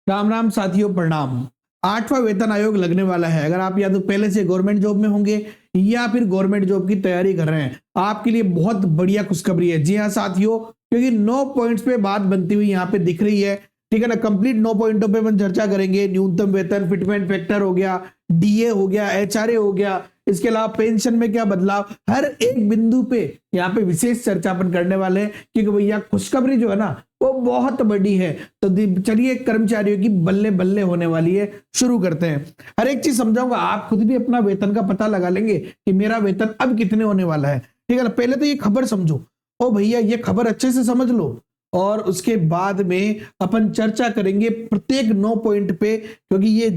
राम राम साथियों, प्रणाम। आठवां वेतन आयोग लगने वाला है। अगर आप या तो पहले से गवर्नमेंट जॉब में होंगे या फिर गवर्नमेंट जॉब की तैयारी कर रहे हैं, आपके लिए बहुत बढ़िया खुशखबरी है। जी हाँ साथियों, क्योंकि 9 पॉइंट्स पे बात बनती हुई यहाँ पे दिख रही है। ठीक है ना, कंप्लीट 9 पॉइंटों पे हम चर्चा करेंगे। न्यूनतम वेतन, फिटमेंट फैक्टर हो गया, डीए हो गया, एचआरए हो गया, इसके अलावा पेंशन में क्या बदलाव, हर एक बिंदु पे यहाँ पे विशेष चर्चा अपन करने वाले हैं। क्योंकि भैया खुशखबरी जो है ना वो बहुत बड़ी है। तो चलिए, कर्मचारियों की बल्ले बल्ले होने वाली है। शुरू करते हैं। हर एक चीज समझाऊंगा, आप खुद भी अपना वेतन का पता लगा लेंगे कि मेरा वेतन अब कितने होने वाला है। ठीक है ना, पहले तो ये खबर समझो। ओ भैया, ये खबर अच्छे से समझ लो और उसके बाद में अपन चर्चा करेंगे प्रत्येक 9 पॉइंट पे, क्योंकि ये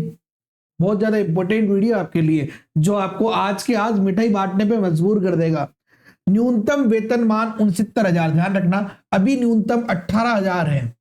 बहुत ज्यादा इंपॉर्टेंट वीडियो आपके लिए, जो आपको आज के आज मिठाई बांटने पे मजबूर कर देगा। न्यूनतम वेतनमान 69,000, ध्यान रखना, अभी न्यूनतम 18,000 है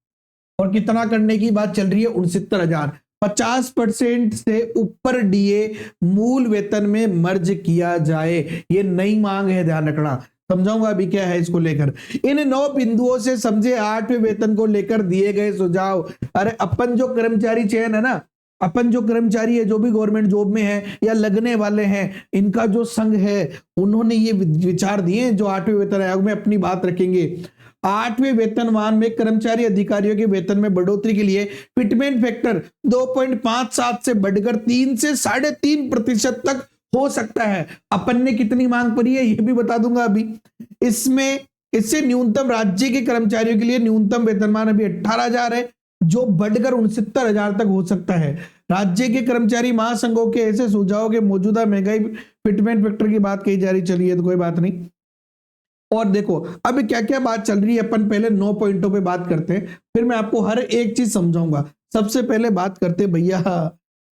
और कितना करने की बात चल रही है, 69,000। 50% से ऊपर डीए मूल वेतन में मर्ज किया जाए, ये नई मांग है, ध्यान रखना। समझाऊंगा अभी क्या है इसको लेकर। इन 9 बिंदुओं से समझे 8वें वेतन को लेकर दिए गए सुझाव। अरे अपन जो कर्मचारी चयन है ना, अपन जो कर्मचारी है, जो भी गवर्नमेंट जॉब में है या लगने वाले हैं, इनका जो संघ है, उन्होंने ये विचार दिए जो 8वें वेतन आयोग में अपनी बात रखेंगे। 8वें वेतनमान में कर्मचारी अधिकारियों के वेतन में बढ़ोतरी के लिए फिटमेंट फैक्टर 2.57 से बढ़कर 3 से 3.5% तक हो सकता है। अपन ने कितनी मांग पड़ी है ये भी बता दूंगा अभी। इसमें इससे न्यूनतम राज्य के कर्मचारियों के लिए न्यूनतम वेतनमान अभी 18,000 है, जो बढ़कर 69,000 तक हो सकता है। राज्य के कर्मचारी महासंघों के ऐसे सुझाव के मौजूदा महंगाई फिटमेंट फैक्टर की बात कही जा रही, चलिए तो कोई बात नहीं। और देखो अब क्या क्या बात चल रही है, अपन पहले 9 पॉइंटों पे बात करते हैं, फिर मैं आपको हर एक चीज समझाऊंगा। सबसे पहले बात करते हैं भैया,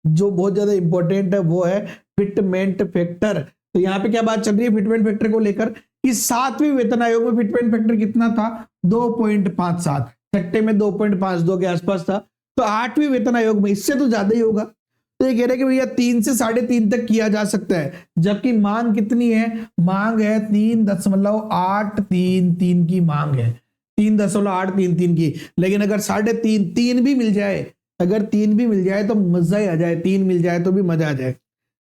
जो बहुत ज्यादा इंपॉर्टेंट है, वो है फिटमेंट फैक्टर। तो यहाँ पे क्या बात चल रही है फिटमेंट फैक्टर को लेकर कि 7वें वेतन आयोग में फिटमेंट फैक्टर कितना था, 2.57, छठे में 2.52 के आसपास था। तो 8वें वेतन आयोग में इससे तो ज्यादा ही होगा। तो ये कह रहे हैं कि भैया 3 से 3.5 तक किया जा सकता है, जबकि मांग कितनी है, मांग है 3.833 की मांग है, 3.833 की। लेकिन अगर 3.5 3 भी मिल जाए, अगर 3 भी मिल जाए तो मजा ही आ जाए, 3 मिल जाए तो भी मजा आ जाए।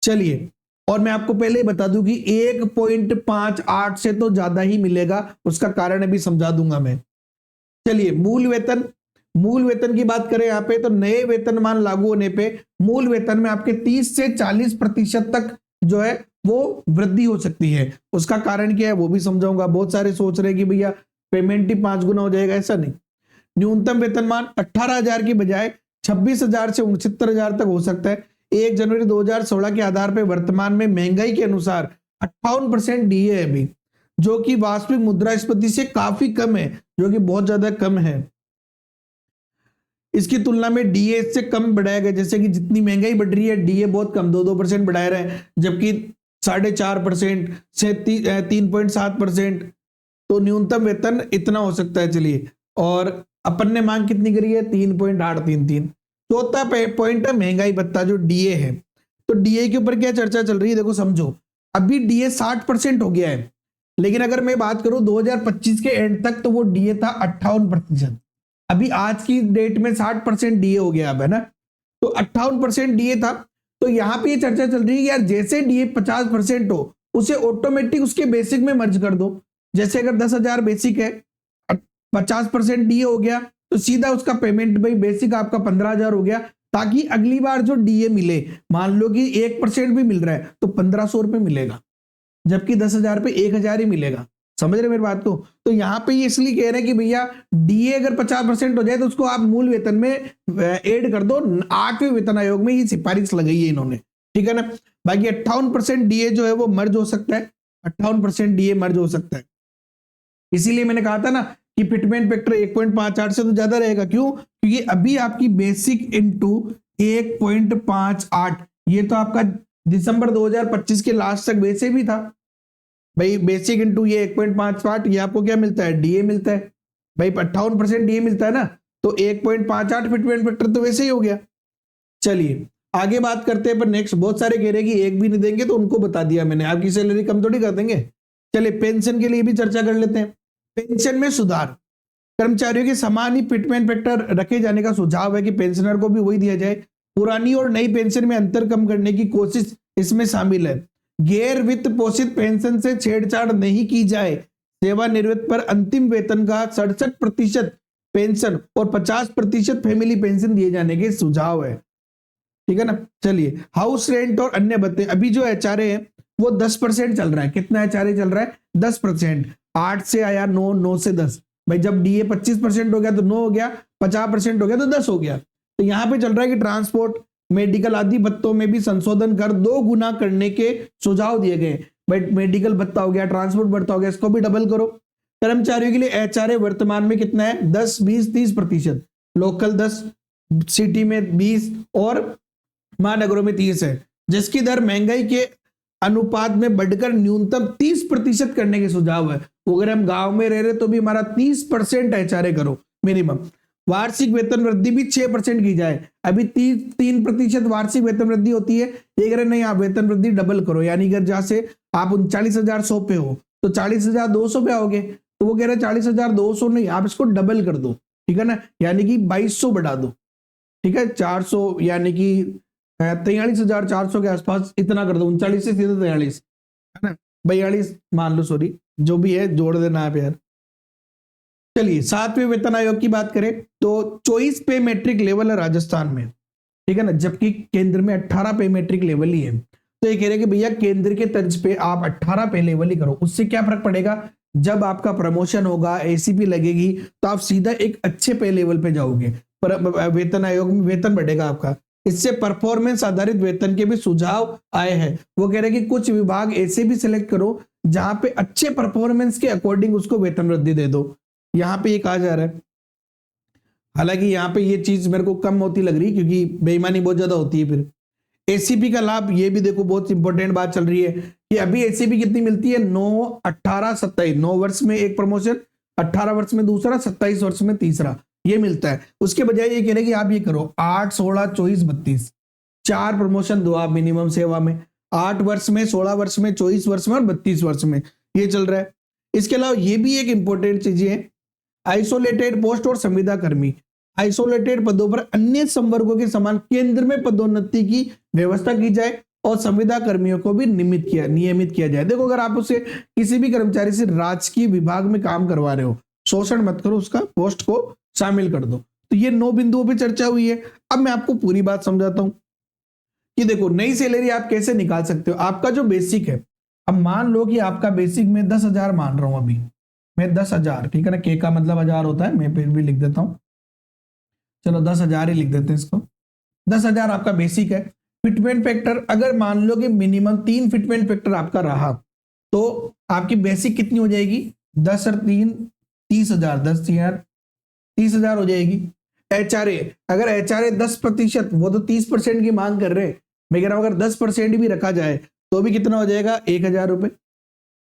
चलिए, और मैं आपको पहले ही बता दूं कि 1.58 से तो ज्यादा ही मिलेगा, उसका कारण अभी समझा दूंगा मैं। चलिए, मूल वेतन की बात करें यहाँ पे, तो नए वेतनमान लागू होने पे मूल वेतन में आपके 30 से 40% तक जो है वो वृद्धि हो सकती है। उसका कारण क्या है वो भी समझाऊंगा। बहुत सारे सोच रहे हैं कि भैया पेमेंट ही 5 गुना हो जाएगा, ऐसा नहीं। न्यूनतम वेतनमान 18,000 की बजाय 26,000 से 69,000 तक हो सकता है। 1 जनवरी 2016 के आधार पर वर्तमान में महंगाई के अनुसार 58% डीए है अभी, जो कि वास्तविक मुद्रास्फीति से काफी कम है, जो कि बहुत ज्यादा कम है। इसकी तुलना में डीए से कम बढ़ाया गया, जैसे कि जितनी महंगाई बढ़ रही है डीए बहुत कम, 2% बढ़ाए रहे हैं, जबकि 4.5% से 3.7%। तो न्यूनतम वेतन इतना हो सकता है। चलिए, और अपन ने मांग कितनी करी है, 3.833। चौथा पॉइंट है महंगाई भत्ता, जो डीए है। तो डीए के ऊपर क्या चर्चा चल रही है, देखो समझो। अभी डीए 60% हो गया है, लेकिन अगर मैं बात करूं 2025 के एंड तक, तो वो डीए था 58%। अभी आज की डेट में 60% डीए हो गया अब, है ना। तो 58% डीए था। तो यहां पे ये चर्चा चल रही है कि यार जैसे डीए 50% हो, उसे ऑटोमेटिक उसके बेसिक में मर्ज कर दो। जैसे अगर 10,000 बेसिक है, 50% डीए हो गया, तो सीधा उसका पेमेंट भाई बेसिक आपका 15,000 हो गया, ताकि अगली बार जो डीए मिले, मान लो कि 1% भी मिल रहा है तो 1,500 रुपए मिलेगा, जबकि 10,000 पे 1,000 ही मिलेगा। समझ रहे मेरी बात को। तो यहाँ पे ये इसलिए कह रहे हैं कि भैया डीए अगर 50% हो जाए तो उसको आप मूल वेतन में ऐड कर दो। 8वें वेतन आयोग में ही सिफारिश लगाई है इन्होंने, ठीक है ना। बाकी 58% डीए जो है वो मर्ज हो सकता है, 58% डीए मर्ज हो सकता है। इसीलिए मैंने कहा था ना कि फिटमेंट फैक्टर 1.58 से तो ज्यादा रहेगा। क्यों? क्योंकि अभी आपकी बेसिक इंटू 1.58, ये तो आपका दिसंबर 2025 के लास्ट तक वैसे भी था भाई। बेसिक इंटू ये 1.58, ये आपको क्या मिलता है, डीए मिलता है भाई। 58% डीए मिलता है ना, तो 1.58 फिटमेंट फैक्टर तो वैसे ही हो गया। चलिए आगे बात करते हैं। पर नेक्स्ट बहुत सारे कह रहे हैं कि एक भी नहीं देंगे, तो उनको बता दिया मैंने, आपकी सैलरी कम थोड़ी कर देंगे। चलिए पेंशन के लिए भी चर्चा कर लेते हैं। पेंशन में सुधार, कर्मचारियों के समान ही फिटमेंट फैक्टर रखे जाने का सुझाव है कि पेंशनर को भी वही दिया जाए। पुरानी और नई पेंशन में अंतर कम करने की कोशिश इसमें शामिल है। गैर वित्त पोषित पेंशन से छेड़छाड़ नहीं की जाए। सेवानिवृत्त पर अंतिम वेतन का 67% पेंशन और 50% फैमिली पेंशन दिए जाने के सुझाव है। ठीक है ना। चलिए, हाउस रेंट और अन्य भत्ते, अभी जो एचआरए है वो 10% चल रहा है। कितना एचआरए चल रहा है? 10%। 8 से आया 9, 9 से 10। भाई जब डीए 25% हो गया तो 9 हो गया, 50% हो गया तो 10 हो गया। तो यहाँ पे चल रहा है कि ट्रांसपोर्ट, मेडिकल आदि भत्तों में भी संशोधन कर 2 गुना करने के सुझाव दिए गए। भाई मेडिकल भत्ता हो गया, ट्रांसपोर्ट भत्ता हो गया, इसको भी डबल करो। कर्मचारियों के लिए एचआरए वर्तमान में कितना है? 10, 20, 30%। लोकल 10, सिटी में 20 और महानगरों में 30 है, जिसकी दर महंगाई के अनुपात में बढ़कर न्यूनतम 30% करने के सुझाव है। अगर हम गांव में रह रहे तो भी हमारा 30% एचआरए करो मिनिमम। वार्षिक वेतन वृद्धि भी 6% की जाए। अभी 3% वार्षिक वेतन वृद्धि होती है, ये कह रहे नहीं, आप वेतन वृद्धि डबल करो। यानी अगर जैसे आप 39,100 पे हो तो 40,200 पे आओगे, तो वो कह रहे 40,200 नहीं, आप इसको डबल कर दो। ठीक है ना, यानी कि 2200 बढ़ा दो। ठीक है, 400 यानी कि 43,400 के आसपास इतना कर दो। 39 से सीधे 43 है ना, 42 मान लो, सॉरी जो भी है जोड़ देना आप यार। चलिए, 7वें वेतन आयोग की बात करें तो 24 पे मेट्रिक लेवल है राजस्थान में। ठीक है ना, जबकि केंद्र में 18 पे मेट्रिक लेवल ही है। तो ये कह रहे कि भैया केंद्र के तर्ज पे आप 18 पे लेवल ही करो। उससे क्या फर्क पड़ेगा? जब आपका प्रमोशन होगा, एसीपी लगेगी, तो आप सीधा एक अच्छे पे लेवल पे जाओगे। पर वेतन आयोग में वेतन बढ़ेगा आपका। इससे परफॉर्मेंस आधारित वेतन के भी सुझाव आए हैं। वो कह रहे कि कुछ विभाग ऐसे भी सिलेक्ट करो जहां पे अच्छे परफॉर्मेंस के अकॉर्डिंग उसको वेतन वृद्धि दे दो। यहाँ पे ये कहा जा रहा है। हालांकि यहाँ पे ये चीज मेरे को कम होती लग रही, क्योंकि बेईमानी बहुत ज्यादा होती है। फिर एसीपी का लाभ, ये भी देखो बहुत इंपॉर्टेंट बात चल रही है कि अभी एसीपी कितनी मिलती है? 9, 18, 27। 9 वर्ष में एक प्रमोशन, 18 वर्ष में दूसरा, 27 वर्ष में तीसरा, ये मिलता है। उसके बजाय ये कह रहे कि आप ये करो 8, 16, 24, 32, 4 प्रमोशन दो आप मिनिमम सेवा में। 8 वर्ष में, 16 वर्ष में, 24 वर्ष में और 32 वर्ष में, ये चल रहा है। इसके अलावा ये भी एक इंपॉर्टेंट चीज है, आइसोलेटेड पोस्ट और संविदा कर्मी। आइसोलेटेड पदों पर अन्य संवर्गों के समान केंद्र में पदोन्नति की व्यवस्था की जाए और संविदा कर्मियों को भी नियमित किया जाए। देखो, अगर आप उसे किसी भी कर्मचारी से राजकीय विभाग में काम करवा रहे हो, शोषण मत करो, उसका पोस्ट को शामिल कर दो। तो ये 9 बिंदुओं पे चर्चा हुई है। अब मैं आपको पूरी बात समझाता हूं कि देखो, नई सैलरी आप कैसे निकाल सकते हो। आपका जो बेसिक है, अब मान लो कि आपका बेसिक में 10,000 मान रहा हूं, अभी मैं 10,000, ठीक है ना, के का मतलब 1000 होता है, मैं फिर भी लिख देता हूं, चलो 10,000 ही लिख देते हैं इसको। 10,000 आपका बेसिक है। फिटमेंट फैक्टर अगर मान लो कि मिनिमम 3 फिटमेंट फैक्टर आपका रहा, तो आपकी बेसिक कितनी हो जाएगी? 10 और 3 30,000, 10 30,000 हो जाएगी। एचआरए, अगर एचआरए 10%, वो तो 30% की मांग कर रहे हैं, मैं कह रहा हूं अगर 10% भी रखा जाए तो भी कितना हो जाएगा? 1,000 रुपए,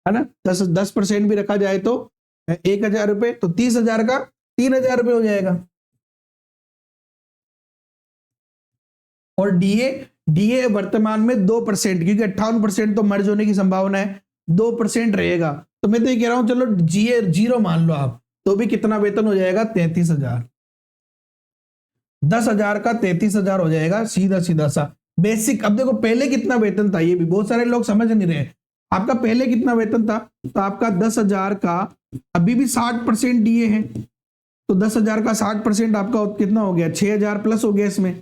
है ना। 10% भी रखा जाए तो 1,000 रुपए, तो 30,000 का 3,000 रुपए हो जाएगा। और डीए वर्तमान में 2%, क्योंकि 58% तो मर्ज होने की संभावना है, 2% रहेगा। तो मैं तो ये कह रहा हूं चलो जीए 0 मान लो आप, तो भी कितना वेतन हो जाएगा? 33,000। 10,000 का 33,000 हो जाएगा, सीधा सीधा सा बेसिक। अब देखो पहले कितना वेतन था, ये भी बहुत सारे लोग समझ नहीं रहे। आपका पहले कितना वेतन था? तो आपका 10,000 का अभी भी 60% डीए है, तो 10,000 का 60% आपका कितना हो गया? 6,000 प्लस हो गया इसमें।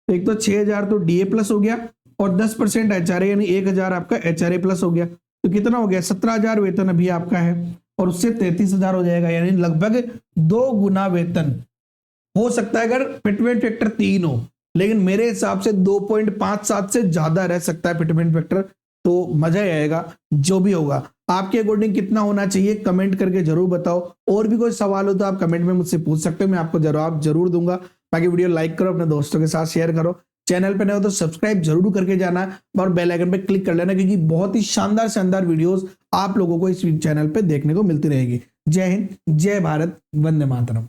तो एक तो 6,000 तो डीए प्लस हो गया और 10% एचआरए, यानी 1,000 आपका एचआरए प्लस हो गया। तो कितना हो गया? 17,000 वेतन अभी आपका है और उससे 33,000 हो जाएगा, यानी लगभग 2 गुना वेतन। हो सकता है अगर फिटमेंट फैक्टर 3 हो, लेकिन मेरे हिसाब से 2.57 से ज्यादा रह सकता है फिटमेंट फैक्टर, तो मजा ही आएगा। जो भी होगा आपके अकॉर्डिंग कितना होना चाहिए कमेंट करके जरूर बताओ। और भी कोई सवाल हो तो आप कमेंट में मुझसे पूछ सकते हो, मैं आपको जवाब जरूर दूंगा। बाकी वीडियो लाइक करो, अपने दोस्तों के साथ शेयर करो, चैनल पे नए हो तो सब्सक्राइब जरूर करके जाना और बेल आइकन पे क्लिक कर लेना, क्योंकि बहुत ही शानदार वीडियोस आप लोगों को इस चैनल पे देखने को मिलती रहेगी। जय हिंद, जय भारत, वंदे मातरम।